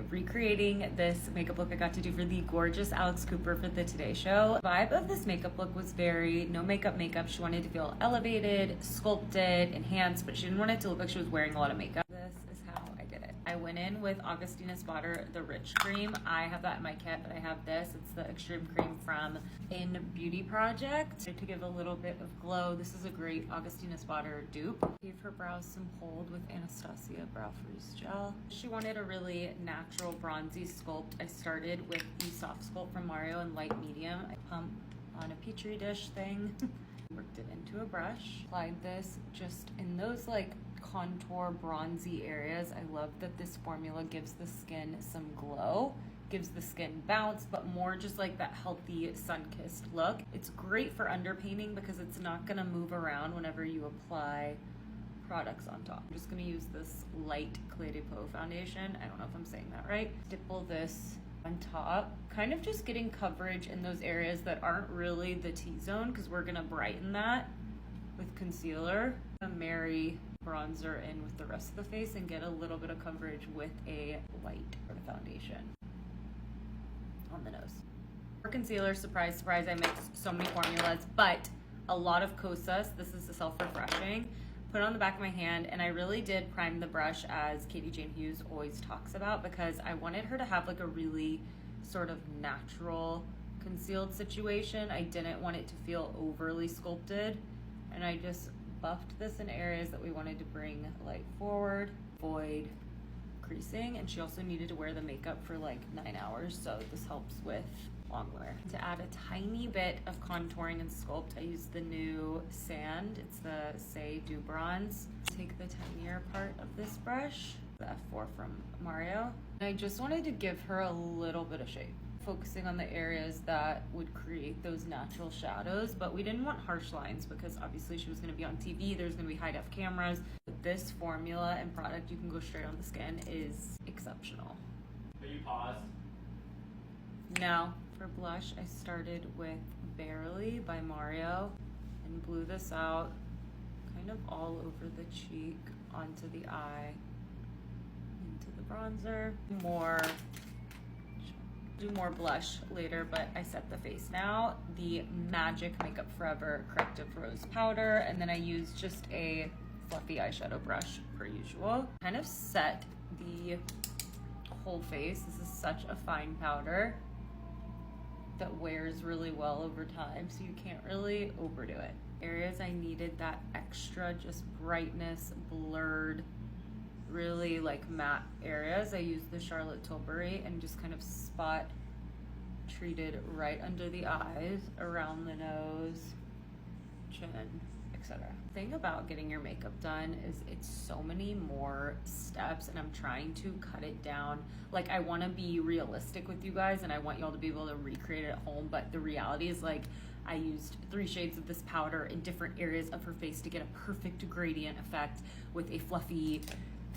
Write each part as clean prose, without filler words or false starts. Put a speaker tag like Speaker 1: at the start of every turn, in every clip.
Speaker 1: Recreating this makeup look I got to do for the gorgeous Alex Cooper for the Today Show. The vibe of this makeup look was very no makeup. She wanted to feel elevated, sculpted, enhanced, but she didn't want it to look like she was wearing a lot of makeup. This is how I did it. I went in with Augustina Spotter, the Rich Cream. I have that in my kit, but I have this. It's the Extreme Cream from In Beauty Project. To give a little bit of glow, this is a great Augustina Spotter dupe. Gave her brows some hold with Anastasia Brow Freeze Gel. She wanted a really natural bronzy sculpt. I started with the soft sculpt from Mario in light medium. I pumped on a petri dish thing. Worked it into a brush. Applied this just in those like contour bronzy areas. I love that this formula gives the skin some glow, gives the skin bounce, but more just like that healthy sun-kissed look. It's great for underpainting because it's not gonna move around whenever you apply products on top. I'm just gonna use this light Clé de Peau foundation. I don't know if I'm saying that right. Stipple this on top, kind of just getting coverage in those areas that aren't really the T-zone because we're gonna brighten that with concealer. Marry bronzer in with the rest of the face and get a little bit of coverage with a light foundation on the nose. For concealer, surprise, surprise, I mixed so many formulas, but a lot of Kosas. This is the self-refreshing. Put it on the back of my hand, and I really did prime the brush as Katie Jane Hughes always talks about, because I wanted her to have like a really sort of natural concealed situation. I didn't want it to feel overly sculpted, and I just buffed this in areas that we wanted to bring light forward, avoid creasing, and she also needed to wear the makeup for like 9 hours, so this helps with long wear. To add a tiny bit of contouring and sculpt, I used the new sand. It's the Say Do Bronze. Take the tinier part of this brush, the F4 from Mario, and I just wanted to give her a little bit of shape, focusing on the areas that would create those natural shadows, but we didn't want harsh lines because obviously she was going to be on TV. There's going to be high-def cameras. But this formula and product you can go straight on the skin is exceptional.
Speaker 2: Are you paused?
Speaker 1: Now, for blush, I started with Barely by Mario and blew this out kind of all over the cheek, onto the eye, into the bronzer. Do more blush later, but I set the face now. The Magic Makeup Forever Corrective Rose Powder, and then I used just a fluffy eyeshadow brush per usual. Kind of set the whole face. This is such a fine powder that wears really well over time, so you can't really overdo it. Areas I needed that extra just brightness, blurred, really like matte areas, I used the Charlotte Tilbury and just kind of spot treated right under the eyes, around the nose, chin, etc. The thing about getting your makeup done is it's so many more steps, and I'm trying to cut it down. Like, I want to be realistic with you guys and I want y'all to be able to recreate it at home, but the reality is, like, I used 3 shades of this powder in different areas of her face to get a perfect gradient effect with a fluffy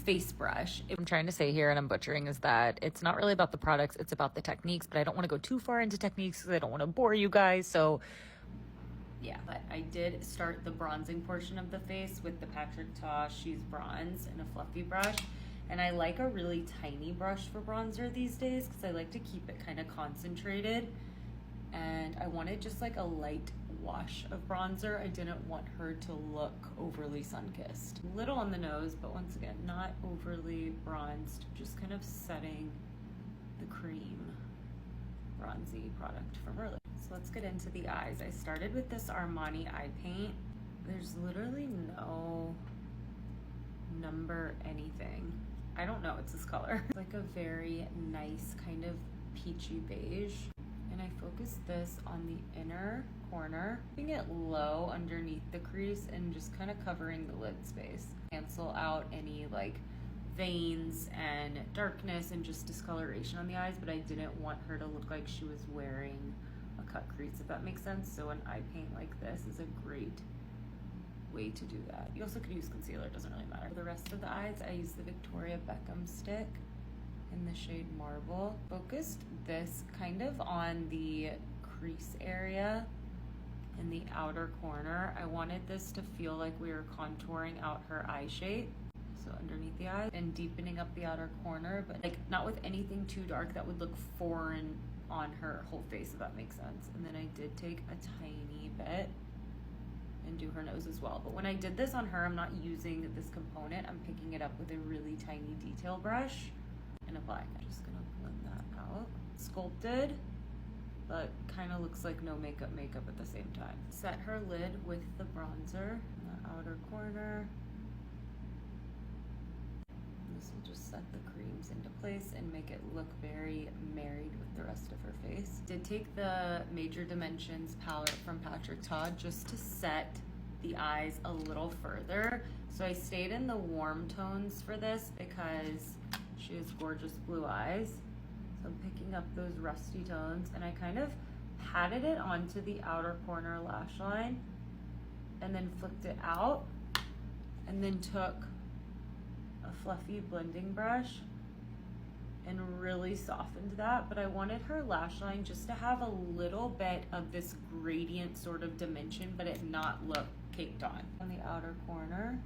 Speaker 1: face brush. What I'm trying to say here, and I'm butchering, is that it's not really about the products, it's about the techniques, but I don't want to go too far into techniques because I don't want to bore you guys. So yeah, but I did start the bronzing portion of the face with the Patrick Ta She's Bronze in a fluffy brush. And I like a really tiny brush for bronzer these days because I like to keep it kind of concentrated. And I wanted just like a light wash of bronzer. I didn't want her to look overly sun-kissed. A little on the nose, but once again, not overly bronzed, just kind of setting the cream bronzy product from earlier. So let's get into the eyes. I started with this Armani eye paint. There's literally no number anything. I don't know, it's this color. It's like a very nice kind of peachy beige. And I focused this on the inner corner, keeping it low underneath the crease and just kind of covering the lid space. Cancel out any like veins and darkness and just discoloration on the eyes, but I didn't want her to look like she was wearing a cut crease, if that makes sense. So an eye paint like this is a great way to do that. You also could use concealer, it doesn't really matter. For the rest of the eyes, I used the Victoria Beckham stick in the shade Marble. Focused this kind of on the crease area in the outer corner. I wanted this to feel like we were contouring out her eye shape. so underneath the eye, and deepening up the outer corner, but like not with anything too dark that would look foreign on her whole face, if that makes sense. And then I did take a tiny bit and do her nose as well. But when I did this on her, I'm not using this component. I'm picking it up with a really tiny detail brush and applying it. I'm just gonna blend that out. Sculpted, but kind of looks like no makeup at the same time. Set her lid with the bronzer in the outer corner. This will just set the creams into place and make it look very married with the rest of her face. Did take the Major Dimensions palette from Patrick Todd just to set the eyes a little further. So I stayed in the warm tones for this because she has gorgeous blue eyes. So I'm picking up those rusty tones, and I kind of patted it onto the outer corner lash line and then flicked it out, and then took a fluffy blending brush and really softened that. But I wanted her lash line just to have a little bit of this gradient sort of dimension, but it not look caked on. On the outer corner,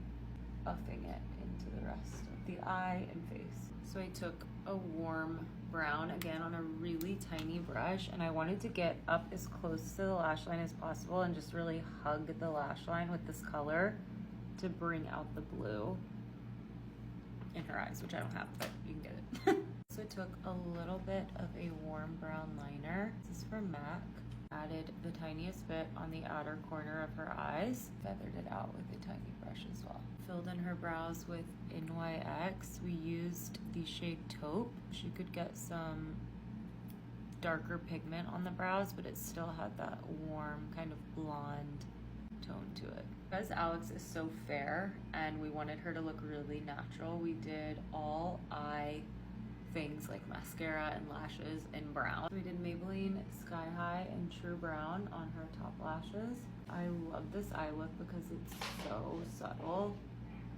Speaker 1: buffing it into the rest of the eye and face. So I took a warm brown, again on a really tiny brush, and I wanted to get up as close to the lash line as possible and just really hug the lash line with this color to bring out the blue in her eyes, which I don't have, but you can get it. So I took a little bit of a warm brown liner. This is from MAC. Added the tiniest bit on the outer corner of her eyes. Feathered it out with a tiny brush as well. Filled in her brows with NYX. We used the shade Taupe. She could get some darker pigment on the brows, but it still had that warm kind of blonde tone to it. Because Alex is so fair and we wanted her to look really natural, we did all eye things like mascara and lashes in brown. We did Maybelline Sky High and True Brown on her top lashes. I love this eye look because it's so subtle,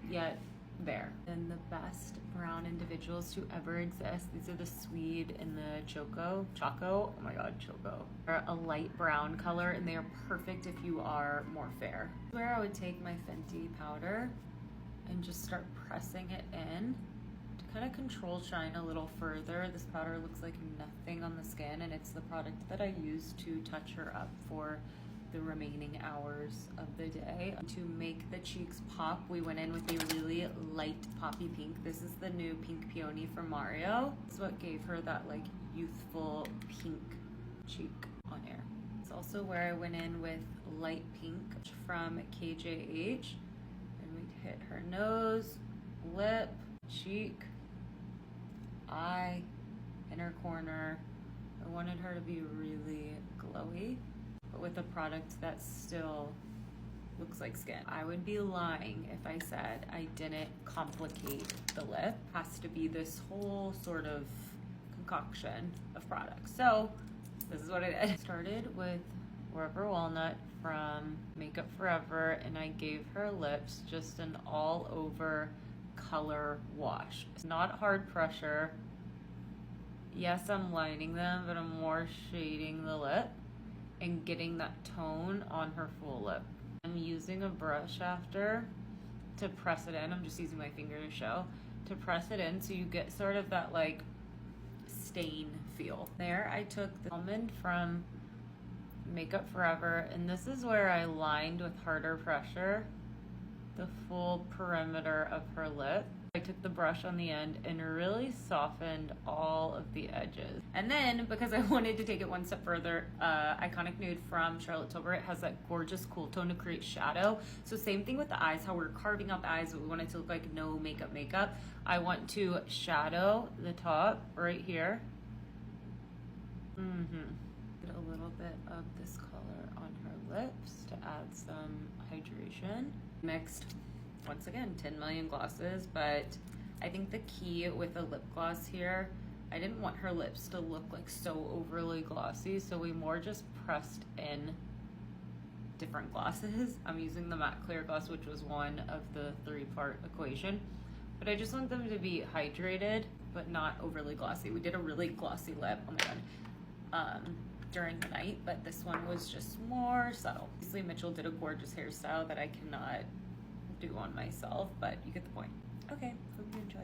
Speaker 1: yet there. And the best brown individuals to ever exist. These are the Swede and the Choco. Oh my god, Choco. They're a light brown color and they are perfect if you are more fair. Where I would take my Fenty powder and just start pressing it in to kind of control shine a little further. This powder looks like nothing on the skin, and it's the product that I use to touch her up for the remaining hours of the day. To make the cheeks pop, we went in with a really light poppy pink. This is the new Pink Peony from Mario. This is what gave her that like youthful pink cheek on air. It's also where I went in with light pink from KJH, and we hit her nose, lip, cheek, eye, inner corner. I wanted her to be really glowy, but with a product that still looks like skin. I would be lying if I said I didn't complicate the lip. It has to be this whole sort of concoction of products. So this is what I did. Started with Forever Walnut from Makeup Forever, and I gave her lips just an all over color wash. It's not hard pressure. Yes, I'm lining them, but I'm more shading the lip and getting that tone on her full lip. I'm using a brush after to press it in. I'm just using my finger to show. To press it in so you get sort of that like stain feel. There I took the almond from Makeup Forever, and this is where I lined with harder pressure the full perimeter of her lip. I took the brush on the end and really softened all of the edges. And then, because I wanted to take it one step further, Iconic Nude from Charlotte Tilbury, it has that gorgeous cool tone to create shadow. So same thing with the eyes, how we're carving up eyes, but we want it to look like no makeup. I want to shadow the top right here. Get a little bit of this color on her lips to add some hydration. Mixed, once again, 10 million glosses, but I think the key with a lip gloss here, I didn't want her lips to look like so overly glossy, so we more just pressed in different glosses. I'm using the matte clear gloss, which was one of the 3-part equation, but I just want them to be hydrated but not overly glossy. We did a really glossy lip, oh my god, during the night, but this one was just more subtle. Obviously Mitchell did a gorgeous hairstyle that I cannot do on myself, but you get the point. Okay, hope you enjoy.